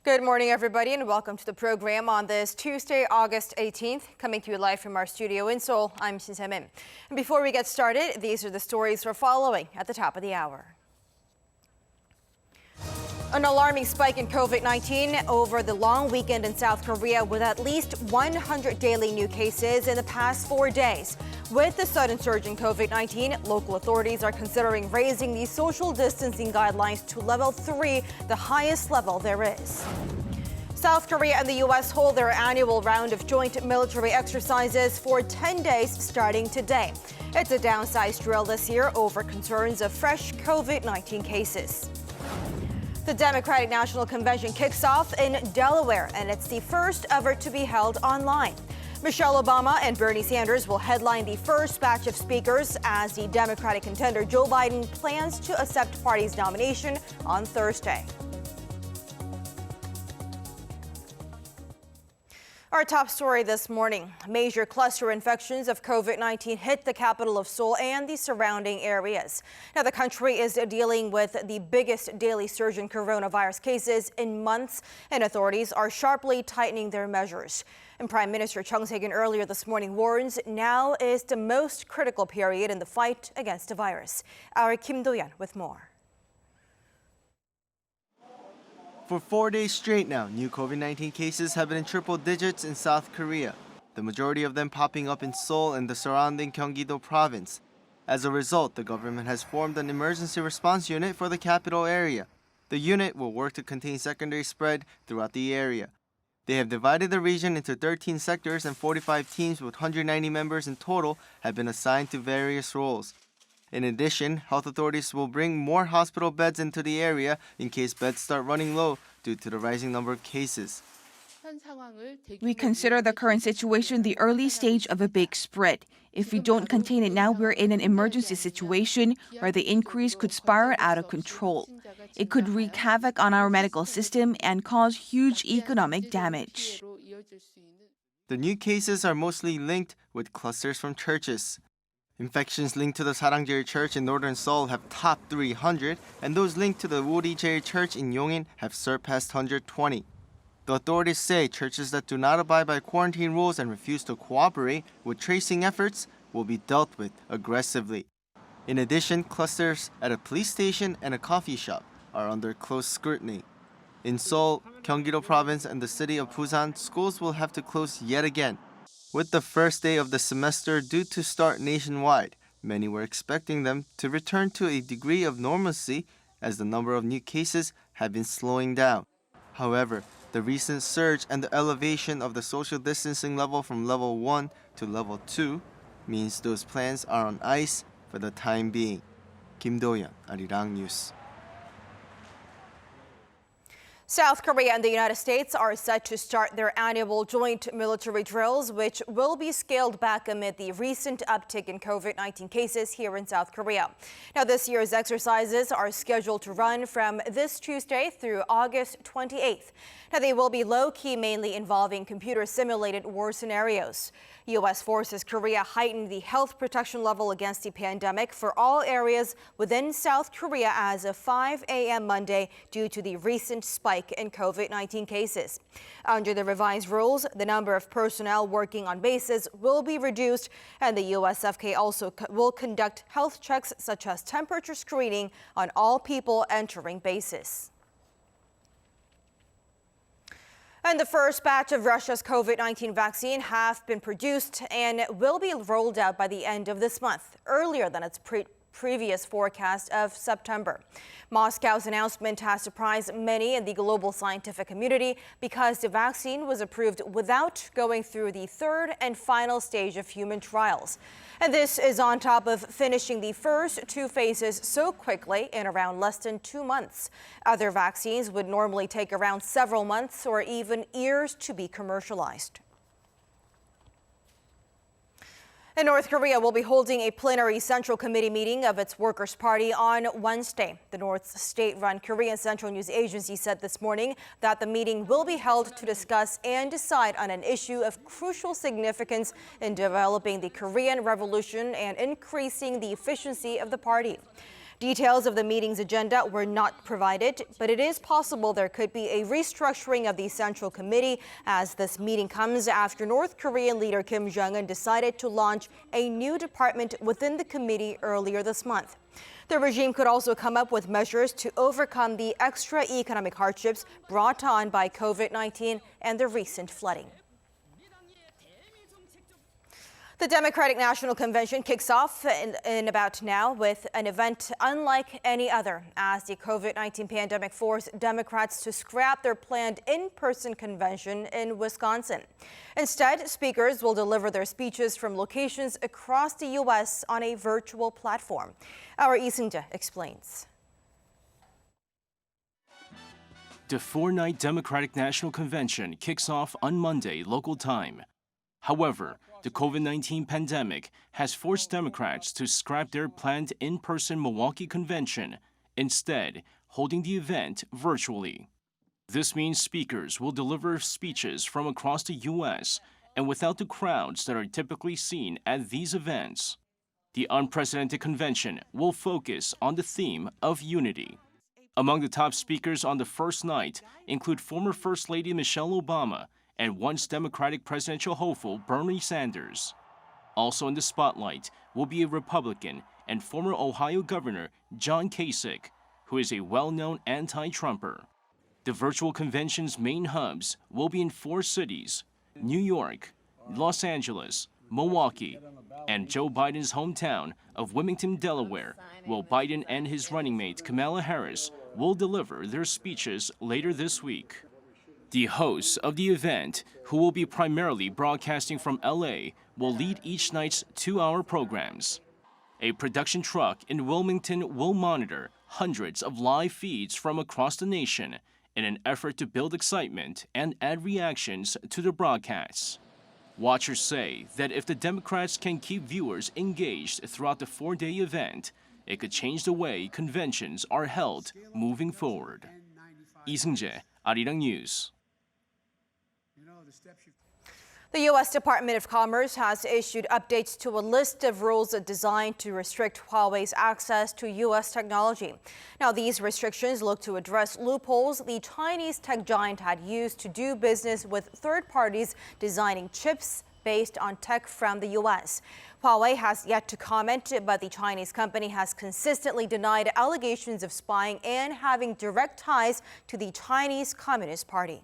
Good morning, everybody, and welcome to the program on this Tuesday, August 18th. Coming to you live from our studio in Seoul, I'm Shin Se-min. And before we get started, these are the stories we're following at the top of the hour. An alarming spike in COVID-19 over the long weekend in South Korea, with at least 100 daily new cases in the past 4 days. With the sudden surge in COVID-19, local authorities are considering raising the social distancing guidelines to level 3, the highest level there is. South Korea and the U.S. hold their annual round of joint military exercises for 10 days starting today. It's a downsized drill this year over concerns of fresh COVID-19 cases. The Democratic National Convention kicks off in Delaware, and it's the first ever to be held online. Michelle Obama and Bernie Sanders will headline the first batch of speakers as the Democratic contender Joe Biden plans to accept party's nomination on Thursday. Our top story this morning. Major cluster infections of COVID-19 hit the capital of Seoul and the surrounding areas. Now, the country is dealing with the biggest daily surge in coronavirus cases in months, and authorities are sharply tightening their measures. And Prime Minister Chung Se-kyun earlier this morning warns now is the most critical period in the fight against the virus. Our Kim Do-yeon with more. For 4 days straight now, new COVID-19 cases have been in triple digits in South Korea, the majority of them popping up in Seoul and the surrounding Gyeonggi-do province. As a result, the government has formed an emergency response unit for the capital area. The unit will work to contain secondary spread throughout the area. They have divided the region into 13 sectors, and 45 teams with 190 members in total have been assigned to various roles. In addition, health authorities will bring more hospital beds into the area in case beds start running low due to the rising number of cases. We consider the current situation the early stage of a big spread. If we don't contain it now, we're in an emergency situation where the increase could spiral out of control. It could wreak havoc on our medical system and cause huge economic damage. The new cases are mostly linked with clusters from churches. Infections linked to the Sarangjeil Church in northern Seoul have topped 300, and those linked to the Urijeil Church in Yongin have surpassed 120. The authorities say churches that do not abide by quarantine rules and refuse to cooperate with tracing efforts will be dealt with aggressively. In addition, clusters at a police station and a coffee shop are under close scrutiny. In Seoul, Gyeonggi-do province, and the city of Busan, schools will have to close yet again. With the first day of the semester due to start nationwide, many were expecting them to return to a degree of normalcy as the number of new cases have been slowing down. However, the recent surge and the elevation of the social distancing level from level 1 to level 2 means those plans are on ice for the time being. Kim Do-yeon, Arirang News. South Korea and the United States are set to start their annual joint military drills, which will be scaled back amid the recent uptick in COVID-19 cases here in South Korea. Now, this year's exercises are scheduled to run from this Tuesday through August 28th. Now, they will be low-key, mainly involving computer-simulated war scenarios. U.S. Forces Korea heightened the health protection level against the pandemic for all areas within South Korea as of 5 a.m. Monday due to the recent spike in COVID-19 cases. Under the revised rules, the number of personnel working on bases will be reduced, and the USFK also will conduct health checks such as temperature screening on all people entering bases. And the first batch of Russia's COVID-19 vaccine have been produced and will be rolled out by the end of this month, earlier than its previous forecast of September. Moscow's announcement has surprised many in the global scientific community because the vaccine was approved without going through the third and final stage of human trials. And this is on top of finishing the first 2 phases so quickly in around less than 2 months. Other vaccines would normally take around several months or even years to be commercialized. And North Korea will be holding a plenary Central Committee meeting of its Workers' Party on Wednesday. The North's state-run Korean Central News Agency said this morning that the meeting will be held to discuss and decide on an issue of crucial significance in developing the Korean Revolution and increasing the efficiency of the party. Details of the meeting's agenda were not provided, but it is possible there could be a restructuring of the Central Committee as this meeting comes after North Korean leader Kim Jong-un decided to launch a new department within the committee earlier this month. The regime could also come up with measures to overcome the extra economic hardships brought on by COVID-19 and the recent flooding. The Democratic National Convention kicks off in about now with an event unlike any other as the COVID-19 pandemic forced Democrats to scrap their planned in-person convention in Wisconsin. Instead, speakers will deliver their speeches from locations across the U.S. on a virtual platform. Our Lee Seung-jae explains. The four-night Democratic National Convention kicks off on Monday local time. However, the COVID-19 pandemic has forced Democrats to scrap their planned in-person Milwaukee convention, instead holding the event virtually. This means speakers will deliver speeches from across the U.S. and without the crowds that are typically seen at these events. The unprecedented convention will focus on the theme of unity. Among the top speakers on the first night include former First Lady Michelle Obama and once Democratic presidential hopeful Bernie Sanders. Also in the spotlight will be a Republican and former Ohio Governor John Kasich, who is a well-known anti-Trumper. The virtual convention's main hubs will be in four cities: New York, Los Angeles, Milwaukee, and Joe Biden's hometown of Wilmington, Delaware, while Biden and his running mate Kamala Harris will deliver their speeches later this week. The hosts of the event, who will be primarily broadcasting from LA, will lead each night's 2-hour programs. A production truck in Wilmington will monitor hundreds of live feeds from across the nation in an effort to build excitement and add reactions to the broadcasts. Watchers say that if the Democrats can keep viewers engaged throughout the 4-day event, it could change the way conventions are held moving forward. Lee Seung-jae, Arirang News. The U.S. Department of Commerce has issued updates to a list of rules designed to restrict Huawei's access to U.S. technology. Now, these restrictions look to address loopholes the Chinese tech giant had used to do business with third parties designing chips based on tech from the U.S. Huawei has yet to comment, but the Chinese company has consistently denied allegations of spying and having direct ties to the Chinese Communist Party.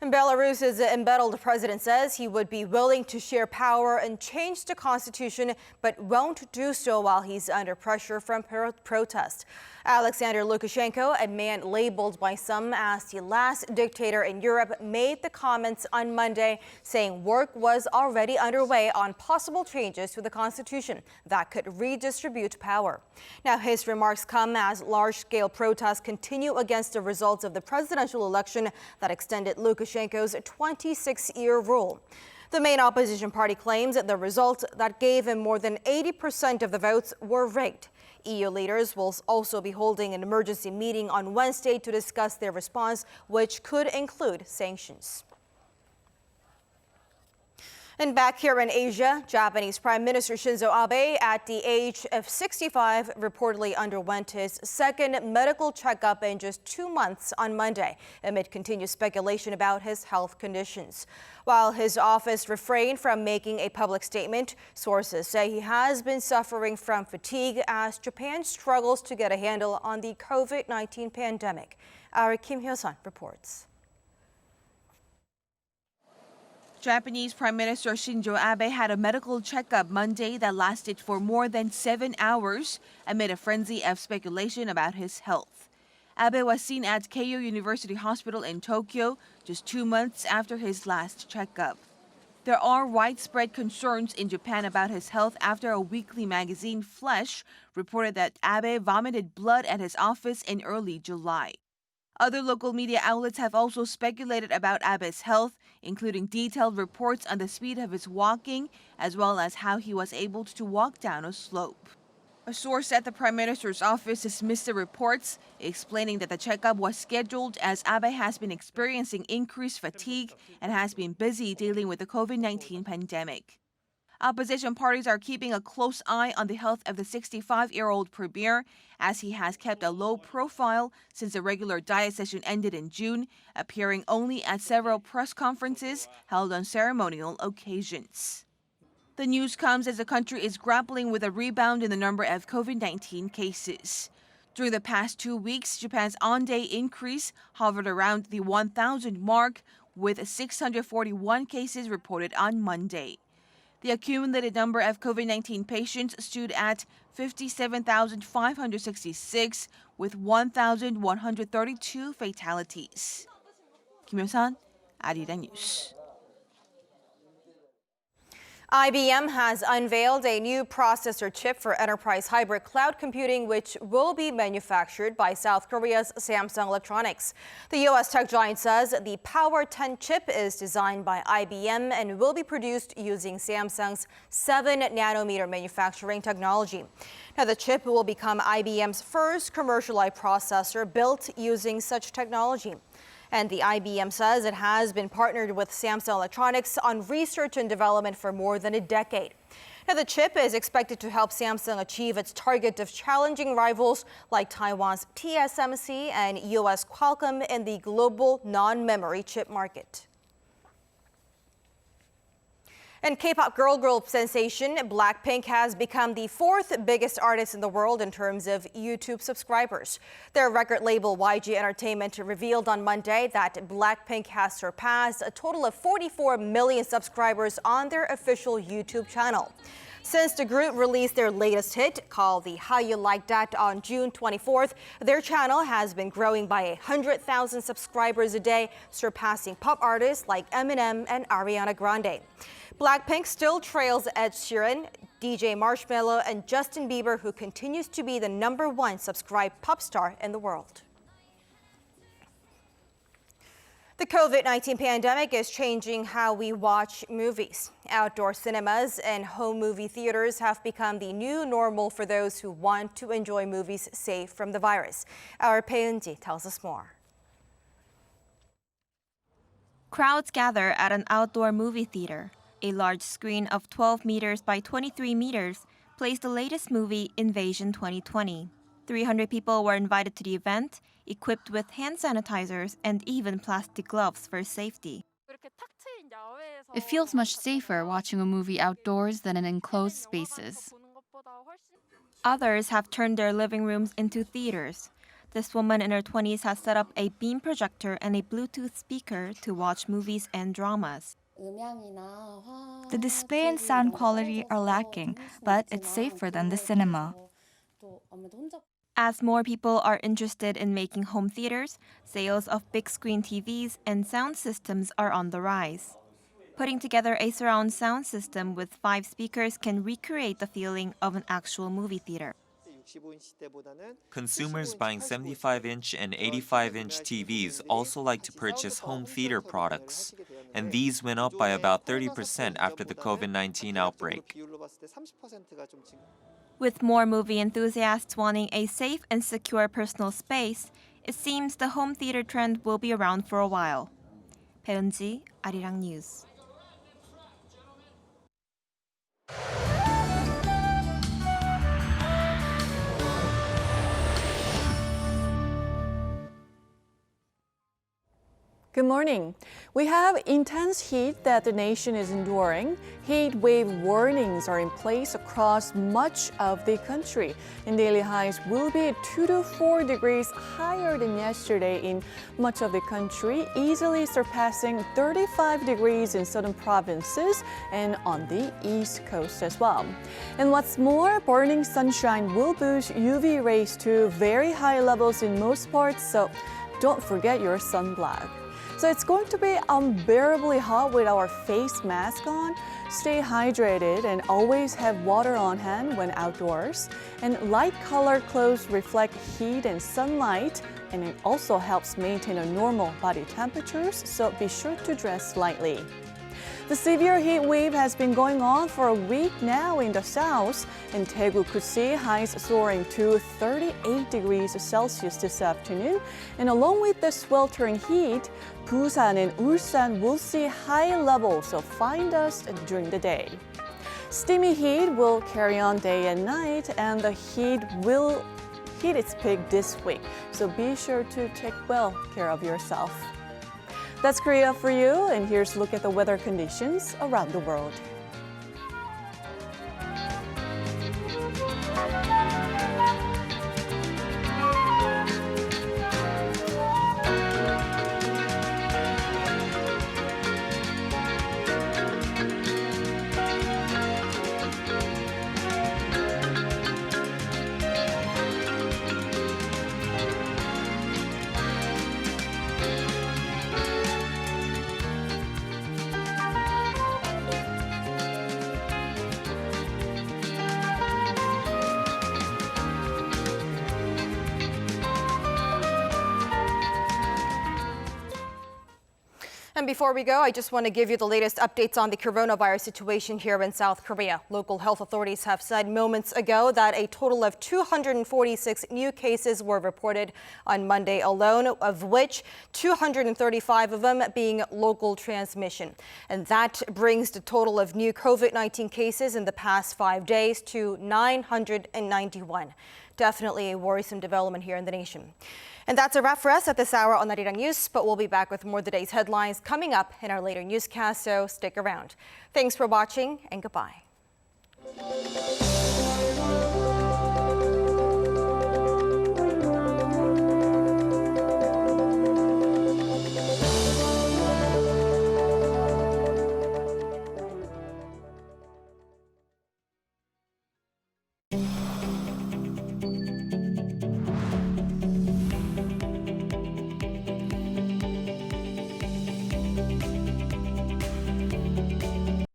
And Belarus's embattled president says he would be willing to share power and change the constitution, but won't do so while he's under pressure from protest. Alexander Lukashenko, a man labeled by some as the last dictator in Europe, made the comments on Monday, saying work was already underway on possible changes to the constitution that could redistribute power. Now, his remarks come as large-scale protests continue against the results of the presidential election that extended Lukashenko's 26-year rule. The main opposition party claims that the result that gave him more than 80% of the votes were rigged. EU leaders will also be holding an emergency meeting on Wednesday to discuss their response, which could include sanctions. And back here in Asia, Japanese Prime Minister Shinzo Abe, at the age of 65, reportedly underwent his second medical checkup in just 2 months on Monday, amid continued speculation about his health conditions. While his office refrained from making a public statement, sources say he has been suffering from fatigue as Japan struggles to get a handle on the COVID-19 pandemic. Our Kim Hyo-sun reports. Japanese Prime Minister Shinzo Abe had a medical checkup Monday that lasted for more than 7 hours amid a frenzy of speculation about his health. Abe was seen at Keio University Hospital in Tokyo just 2 months after his last checkup. There are widespread concerns in Japan about his health after a weekly magazine, Flesh, reported that Abe vomited blood at his office in early July. Other local media outlets have also speculated about Abe's health, including detailed reports on the speed of his walking, as well as how he was able to walk down a slope. A source at the Prime Minister's office dismissed the reports, explaining that the checkup was scheduled as Abe has been experiencing increased fatigue and has been busy dealing with the COVID-19 pandemic. Opposition parties are keeping a close eye on the health of the 65-year-old premier, as he has kept a low profile since a regular diet session ended in June, appearing only at several press conferences held on ceremonial occasions. The news comes as the country is grappling with a rebound in the number of COVID-19 cases. During the past 2 weeks, Japan's on-day increase hovered around the 1,000 mark, with 641 cases reported on Monday. The accumulated number of COVID-19 patients stood at 57,566, with 1,132 fatalities. Kim Yo-san, Arirang News. IBM has unveiled a new processor chip for enterprise hybrid cloud computing, which will be manufactured by South Korea's Samsung Electronics. The U.S. tech giant says the Power 10 chip is designed by IBM and will be produced using Samsung's 7-nanometer manufacturing technology. Now, the chip will become IBM's first commercialized processor built using such technology. And the IBM says it has been partnered with Samsung Electronics on research and development for more than a decade. Now, the chip is expected to help Samsung achieve its target of challenging rivals like Taiwan's TSMC and U.S. Qualcomm in the global non-memory chip market. And K-pop girl group sensation Blackpink has become the fourth biggest artist in the world in terms of YouTube subscribers. Their record label YG Entertainment revealed on Monday that Blackpink has surpassed a total of 44 million subscribers on their official YouTube channel. Since the group released their latest hit, called the How You Like That, on June 24th, their channel has been growing by 100,000 subscribers a day, surpassing pop artists like Eminem and Ariana Grande. Blackpink still trails Ed Sheeran, DJ Marshmello, and Justin Bieber, who continues to be the #1 subscribed pop star in the world. The COVID-19 pandemic is changing how we watch movies. Outdoor cinemas and home movie theaters have become the new normal for those who want to enjoy movies safe from the virus. Our Peunji tells us more. Crowds gather at an outdoor movie theater. A large screen of 12 meters by 23 meters plays the latest movie, Invasion 2020. 300 people were invited to the event, equipped with hand sanitizers and even plastic gloves for safety. It feels much safer watching a movie outdoors than in enclosed spaces. Others have turned their living rooms into theaters. This woman in her 20s has set up a beam projector and a Bluetooth speaker to watch movies and dramas. The display and sound quality are lacking, but it's safer than the cinema. As more people are interested in making home theaters, sales of big screen TVs and sound systems are on the rise. Putting together a surround sound system with 5 speakers can recreate the feeling of an actual movie theater. Consumers buying 75-inch and 85-inch TVs also like to purchase home theater products, and these went up by about 30% after the COVID-19 outbreak. With more movie enthusiasts wanting a safe and secure personal space, it seems the home theater trend will be around for a while. Peunji, Arirang News. Good morning. We have intense heat that the nation is enduring. Heat wave warnings are in place across much of the country, and daily highs will be 2 to 4 degrees higher than yesterday in much of the country, easily surpassing 35 degrees in southern provinces and on the east coast as well. And what's more, burning sunshine will boost UV rays to very high levels in most parts, so don't forget your sunblock. So it's going to be unbearably hot with our face mask on. Stay hydrated and always have water on hand when outdoors. And light colored clothes reflect heat and sunlight, and it also helps maintain a normal body temperatures, so be sure to dress lightly. The severe heat wave has been going on for a week now in the south, and Daegu could see highs soaring to 38 degrees Celsius this afternoon. And along with the sweltering heat, Busan and Ulsan will see high levels of fine dust during the day. Steamy heat will carry on day and night, and the heat will hit its peak this week. So be sure to take well care of yourself. That's Korea for you, and here's a look at the weather conditions around the world. And before we go, I just want to give you the latest updates on the coronavirus situation here in South Korea. Local health authorities have said moments ago that a total of 246 new cases were reported on Monday alone, of which 235 of them being local transmission. And that brings the total of new COVID-19 cases in the past 5 days to 991. Definitely a worrisome development here in the nation. And that's a wrap for us at this hour on Arirang News, but we'll be back with more of the day's headlines coming up in our later newscast, so stick around. Thanks for watching and goodbye.